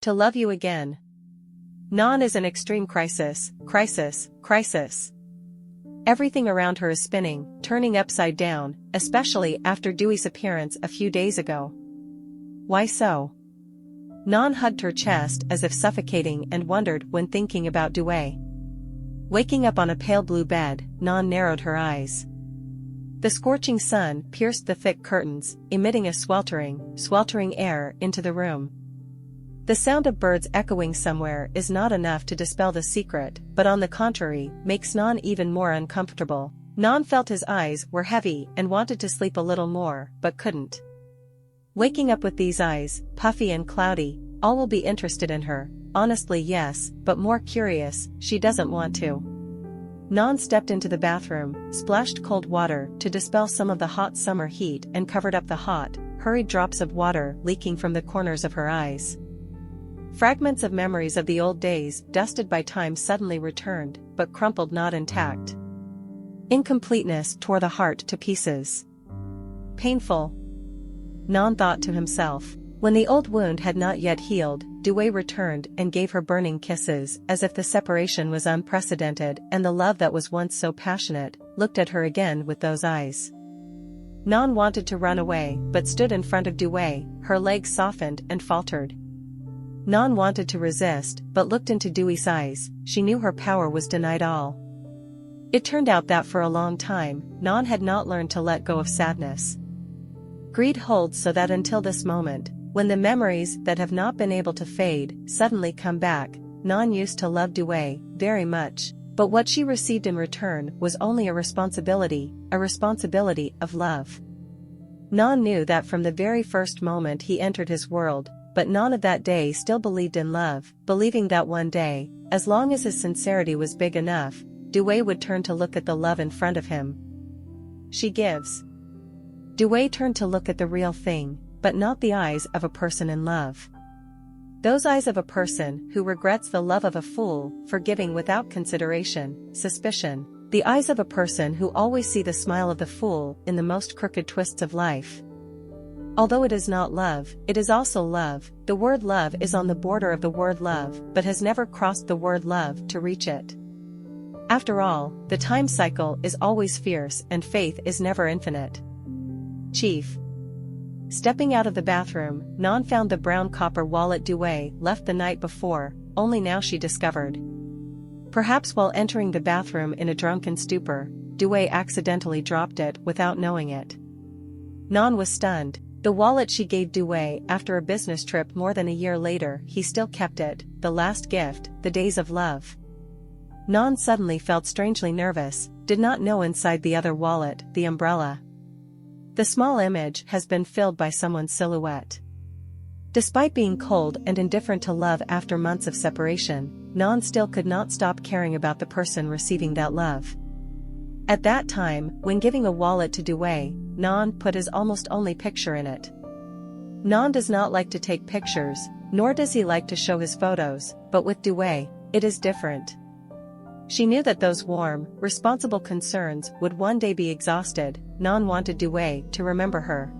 To love you again. Ngan is in extreme crisis, crisis. Everything around her is spinning, turning upside down, especially after Dewey's appearance a few days ago. Why so? Ngan hugged her chest as if suffocating and wondered when thinking about Dewey. Waking up on a pale blue bed, Ngan narrowed her eyes. The scorching sun pierced the thick curtains, emitting a sweltering air into the room. The sound of birds echoing somewhere is not enough to dispel the secret, but on the contrary, makes Ngan even more uncomfortable. Ngan felt his eyes were heavy and wanted to sleep a little more, but couldn't. Waking up with these eyes, puffy and cloudy, all will be interested in her. Honestly, yes, but more curious, she doesn't want to. Ngan stepped into the bathroom, splashed cold water to dispel some of the hot summer heat and covered up the hot, hurried drops of water leaking from the corners of her eyes. Fragments of memories of the old days, dusted by time, suddenly returned, but crumpled, not intact. Incompleteness tore the heart to pieces. Painful. Ngan thought to himself. When the old wound had not yet healed, Dewey returned and gave her burning kisses, as if the separation was unprecedented, and the love that was once so passionate looked at her again with those eyes. Ngan wanted to run away, but stood in front of Dewey, her legs softened and faltered. Ngan wanted to resist, but looked into Dewey's eyes. She knew her power was denied all. It turned out that for a long time, Ngan had not learned to let go of sadness. Greed holds so that until this moment, when the memories that have not been able to fade suddenly come back, Ngan used to love Dewey very much, but what she received in return was only a responsibility of love. Ngan knew that from the very first moment he entered his world, but Ngan of that day still believed in love, believing that one day, as long as his sincerity was big enough, Dewey would turn to look at the love in front of him. She gives. Dewey turned to look at the real thing, but not the eyes of a person in love. Those eyes of a person who regrets the love of a fool, forgiving without consideration, suspicion. The eyes of a person who always see the smile of the fool in the most crooked twists of life. Although it is not love, it is also love. The word love is on the border of the word love, but has never crossed the word love to reach it. After all, the time cycle is always fierce and faith is never infinite. Chief. Stepping out of the bathroom, Ngan found the brown copper wallet Dewey left the night before, only now she discovered. Perhaps while entering the bathroom in a drunken stupor, Dewey accidentally dropped it without knowing it. Ngan was stunned. The wallet she gave Dewey after a business trip more than a year later, he still kept it, the last gift, the days of love. Ngan suddenly felt strangely nervous, did not know inside the other wallet, the umbrella. The small image has been filled by someone's silhouette. Despite being cold and indifferent to love after months of separation, Ngan still could not stop caring about the person receiving that love. At that time, when giving a wallet to Dewey, Ngan put his almost only picture in it. Ngan does not like to take pictures, nor does he like to show his photos, but with Dewey, it is different. She knew that those warm, responsible concerns would one day be exhausted. Ngan wanted Dewey to remember her.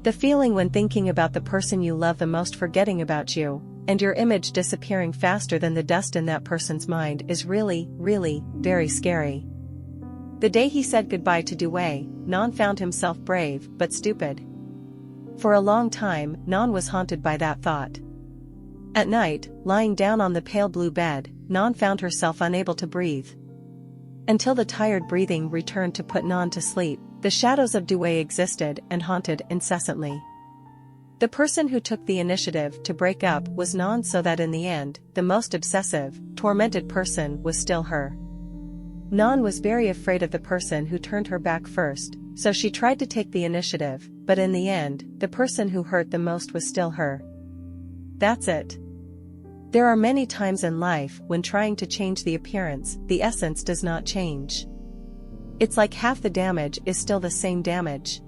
The feeling when thinking about the person you love the most forgetting about you, and your image disappearing faster than the dust in that person's mind is really, very scary. The day he said goodbye to Dewey, Ngan found himself brave but stupid. For a long time, Ngan was haunted by that thought. At night, lying down on the pale blue bed, Ngan found herself unable to breathe. Until the tired breathing returned to put Ngan to sleep, the shadows of Dewey existed and haunted incessantly. The person who took the initiative to break up was Ngan, so that in the end, the most obsessive, tormented person was still her. Ngan was very afraid of the person who turned her back first, so she tried to take the initiative, but in the end, the person who hurt the most was still her. That's it. There are many times in life when trying to change the appearance, the essence does not change. It's like half the damage is still the same damage.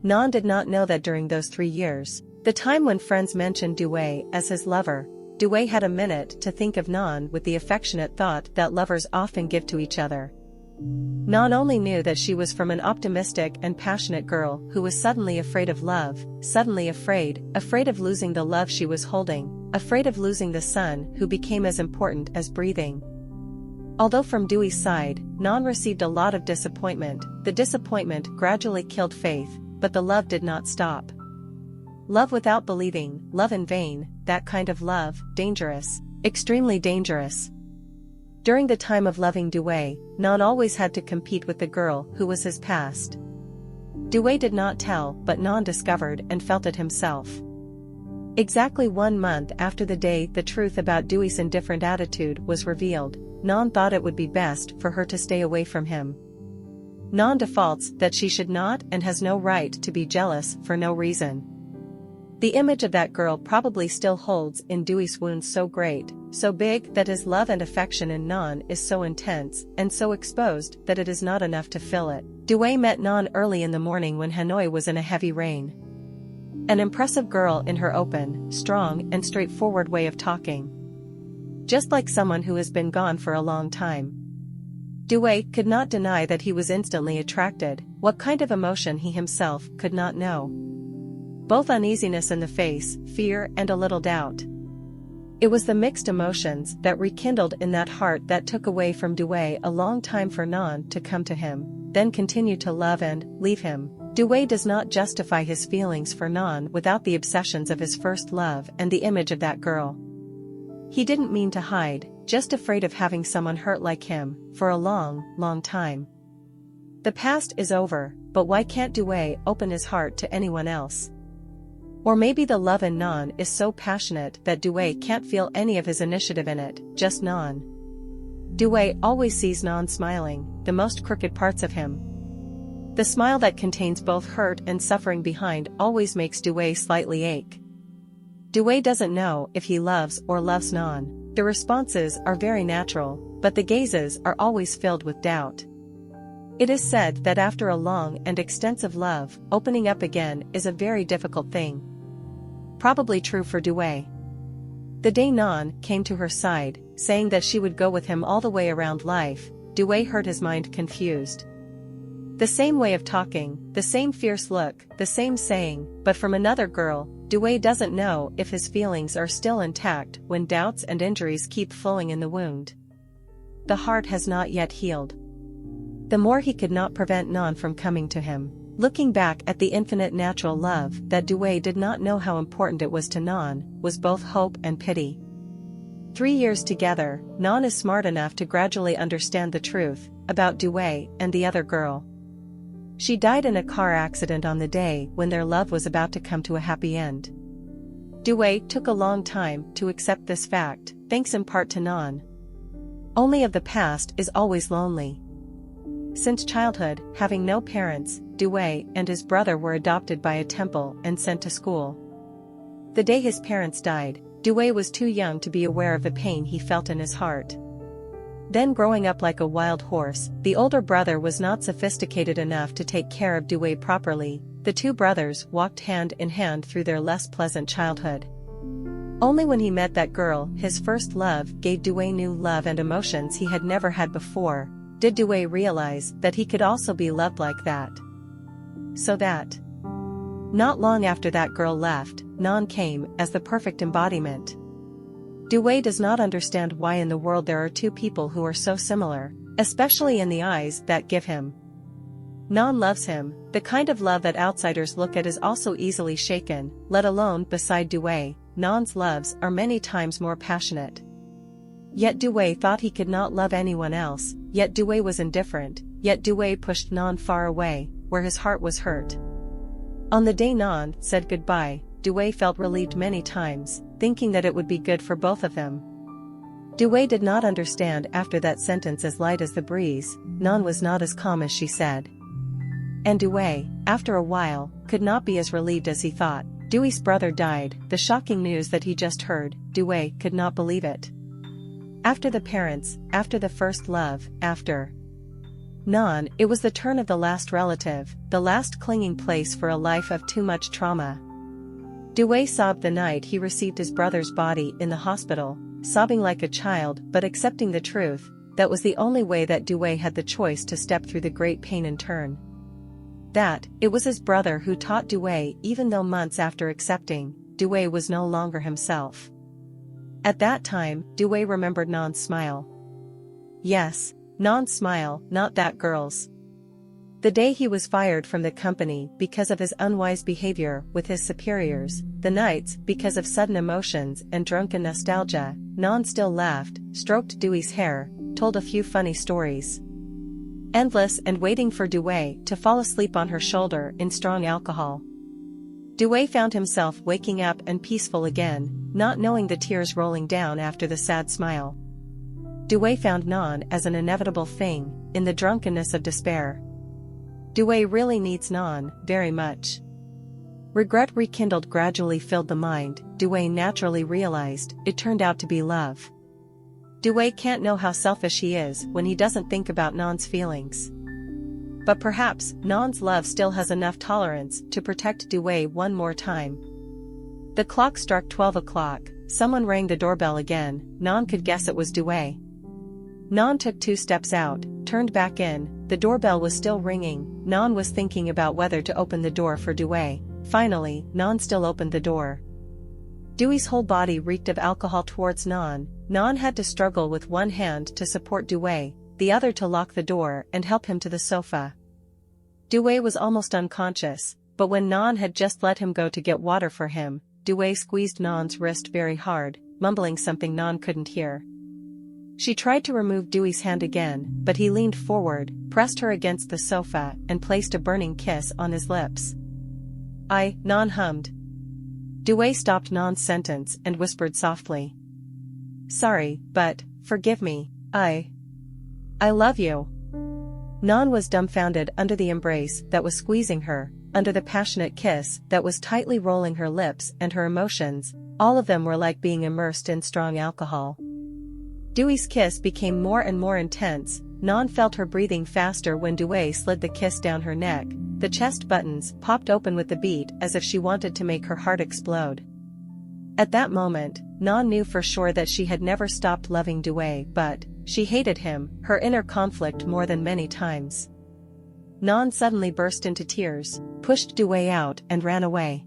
Ngan did not know that during those 3 years, the time when friends mentioned Dewey as his lover, Dewey had a minute to think of Ngan with the affectionate thought that lovers often give to each other. Ngan only knew that she was from an optimistic and passionate girl who was suddenly afraid of love, suddenly afraid of losing the love she was holding, afraid of losing the son who became as important as breathing. Although from Dewey's side, Ngan received a lot of disappointment, the disappointment gradually killed faith, but the love did not stop. Love without believing, love in vain, that kind of love, dangerous, extremely dangerous. During the time of loving Dewey, Ngan always had to compete with the girl who was his past. Dewey did not tell, but Ngan discovered and felt it himself. Exactly 1 month after the day the truth about Dewey's indifferent attitude was revealed, Ngan thought it would be best for her to stay away from him. Ngan defaults that she should not and has no right to be jealous for no reason. The image of that girl probably still holds in Dewey's wounds so great, so big that his love and affection in Ngan is so intense and so exposed that it is not enough to fill it. Dewey met Ngan early in the morning when Hanoi was in a heavy rain. An impressive girl in her open, strong and straightforward way of talking. Just like someone who has been gone for a long time. Dewey could not deny that he was instantly attracted, what kind of emotion he himself could not know. Both uneasiness in the face, fear and a little doubt. It was the mixed emotions that rekindled in that heart that took away from Dewey a long time for Ngan to come to him, then continue to love and leave him. Dewey does not justify his feelings for Ngan without the obsessions of his first love and the image of that girl. He didn't mean to hide, just afraid of having someone hurt like him, for a long, long time. The past is over, but why can't Dewey open his heart to anyone else? Or maybe the love in Ngan is so passionate that Dewey can't feel any of his initiative in it, just Ngan. Dewey always sees Ngan smiling, the most crooked parts of him. The smile that contains both hurt and suffering behind always makes Dewey slightly ache. Dewey doesn't know if he loves or loves Ngan. The responses are very natural, but the gazes are always filled with doubt. It is said that after a long and extensive love, opening up again is a very difficult thing. Probably true for Dewey. The day Ngan came to her side, saying that she would go with him all the way around life, Dewey heard his mind confused. The same way of talking, the same fierce look, the same saying, but from another girl. Dewey doesn't know if his feelings are still intact when doubts and injuries keep flowing in the wound. The heart has not yet healed. The more he could not prevent Ngan from coming to him. Looking back at the infinite natural love that Dewey did not know how important it was to Ngan, was both hope and pity. 3 years together, Ngan is smart enough to gradually understand the truth about Dewey and the other girl. She died in a car accident on the day when their love was about to come to a happy end. Dewey took a long time to accept this fact, thanks in part to Ngan. Only of the past is always lonely. Since childhood, having no parents, Dewey and his brother were adopted by a temple and sent to school. The day his parents died, Dewey was too young to be aware of the pain he felt in his heart. Then growing up like a wild horse, the older brother was not sophisticated enough to take care of Dewey properly. The two brothers walked hand in hand through their less pleasant childhood. Only when he met that girl, his first love, gave Dewey new love and emotions he had never had before, did Dewey realize that he could also be loved like that. So that. Not long after that girl left, Ngan came as the perfect embodiment. Dewey does not understand why in the world there are two people who are so similar, especially in the eyes that give him. Ngan loves him, the kind of love that outsiders look at is also easily shaken, let alone beside Dewey. Ngan's loves are many times more passionate. Yet Dewey thought he could not love anyone else, yet Dewey was indifferent, yet Dewey pushed Ngan far away, where his heart was hurt. On the day Ngan said goodbye, Dewey felt relieved many times, thinking that it would be good for both of them. Dewey did not understand after that sentence as light as the breeze, Ngan was not as calm as she said. And Dewey, after a while, could not be as relieved as he thought. Dewey's brother died, the shocking news that he just heard, Dewey could not believe it. After the parents, after the first love, after Ngan, it was the turn of the last relative, the last clinging place for a life of too much trauma. Dewey sobbed the night he received his brother's body in the hospital, sobbing like a child but accepting the truth, that was the only way that Dewey had the choice to step through the great pain and turn. That, it was his brother who taught Dewey, even though months after accepting, Dewey was no longer himself. At that time, Dewey remembered Ngan's smile. Yes, Ngan's smile, not that girl's. The day he was fired from the company because of his unwise behavior with his superiors, the nights because of sudden emotions and drunken nostalgia, Ngan still laughed, stroked Dewey's hair, told a few funny stories. Endless and waiting for Dewey to fall asleep on her shoulder in strong alcohol. Dewey found himself waking up and peaceful again, not knowing the tears rolling down after the sad smile. Dewey found Ngan as an inevitable thing, in the drunkenness of despair. Dewey really needs Ngan, very much. Regret rekindled gradually filled the mind. Dewey naturally realized, it turned out to be love. Dewey can't know how selfish he is when he doesn't think about Ngan's feelings. But perhaps, Ngan's love still has enough tolerance to protect Dewey one more time. The clock struck 12 o'clock, someone rang the doorbell again. Ngan could guess it was Dewey. Ngan took 2 steps out, turned back in, the doorbell was still ringing. Ngan was thinking about whether to open the door for Dewey. Finally, Ngan still opened the door. Dewey's whole body reeked of alcohol towards Ngan. Ngan had to struggle with one hand to support Dewey, the other to lock the door and help him to the sofa. Dewey was almost unconscious, but when Ngan had just let him go to get water for him, Dewey squeezed Ngan's wrist very hard, mumbling something Ngan couldn't hear. She tried to remove Dewey's hand again, but he leaned forward, pressed her against the sofa, and placed a burning kiss on his lips. Ngan hummed. Dewey stopped Ngan's sentence and whispered softly. Sorry, but, forgive me, I love you. Ngan was dumbfounded under the embrace that was squeezing her, under the passionate kiss that was tightly rolling her lips, and her emotions, all of them were like being immersed in strong alcohol. Dewey's kiss became more and more intense. Ngan felt her breathing faster when Dewey slid the kiss down her neck. The chest buttons popped open with the beat as if she wanted to make her heart explode. At that moment, Ngan knew for sure that she had never stopped loving Dewey, but she hated him, her inner conflict more than many times. Ngan suddenly burst into tears, pushed Dewey out and ran away.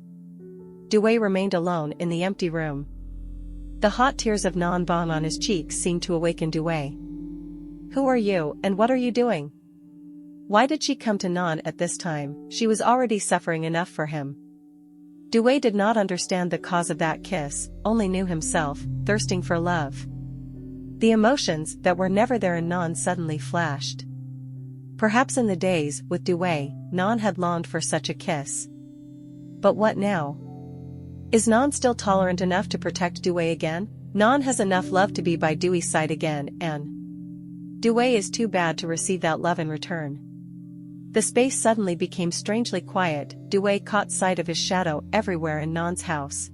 Dewey remained alone in the empty room. The hot tears of Ngan bong on his cheeks seemed to awaken Dewey. Who are you, and what are you doing? Why did she come to Ngan at this time? She was already suffering enough for him. Dewey did not understand the cause of that kiss, only knew himself, thirsting for love. The emotions that were never there in Ngan suddenly flashed. Perhaps in the days with Dewey, Ngan had longed for such a kiss. But what now? Is Ngan still tolerant enough to protect Dewey again? Ngan has enough love to be by Dewey's side again, and Dewey is too bad to receive that love in return. The space suddenly became strangely quiet. Dewey caught sight of his shadow everywhere in Ngan's house.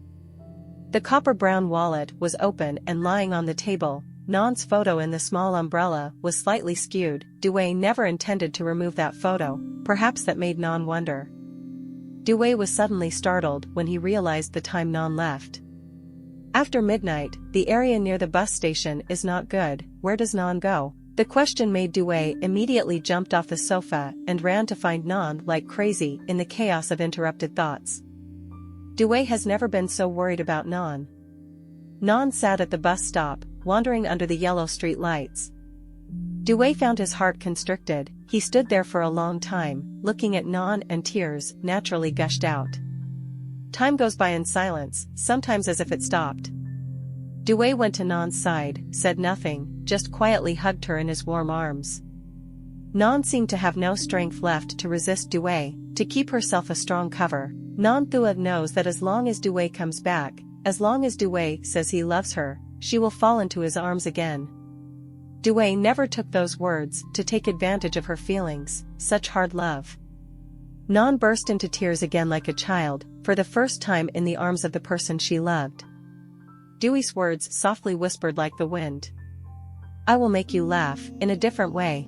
The copper-brown wallet was open and lying on the table. Ngan's photo in the small umbrella was slightly skewed. Dewey never intended to remove that photo. Perhaps that made Ngan wonder. Dewey was suddenly startled when he realized the time Ngan left. After midnight, the area near the bus station is not good. Where does Ngan go? The question made Dewey immediately jumped off the sofa and ran to find Ngan like crazy in the chaos of interrupted thoughts. Dewey has never been so worried about Ngan. Ngan sat at the bus stop, wandering under the yellow street lights. Dewey found his heart constricted. He stood there for a long time, looking at Ngan, and tears naturally gushed out. Time goes by in silence, sometimes as if it stopped. Dewey went to Ngan's side, said nothing, just quietly hugged her in his warm arms. Ngan seemed to have no strength left to resist Dewey, to keep herself a strong cover. Ngan Thua knows that as long as Dewey comes back, as long as Dewey says he loves her, she will fall into his arms again. Dewey never took those words to take advantage of her feelings, such hard love. Ngan burst into tears again like a child, for the first time in the arms of the person she loved. Dewey's words softly whispered like the wind. I will make you laugh, in a different way.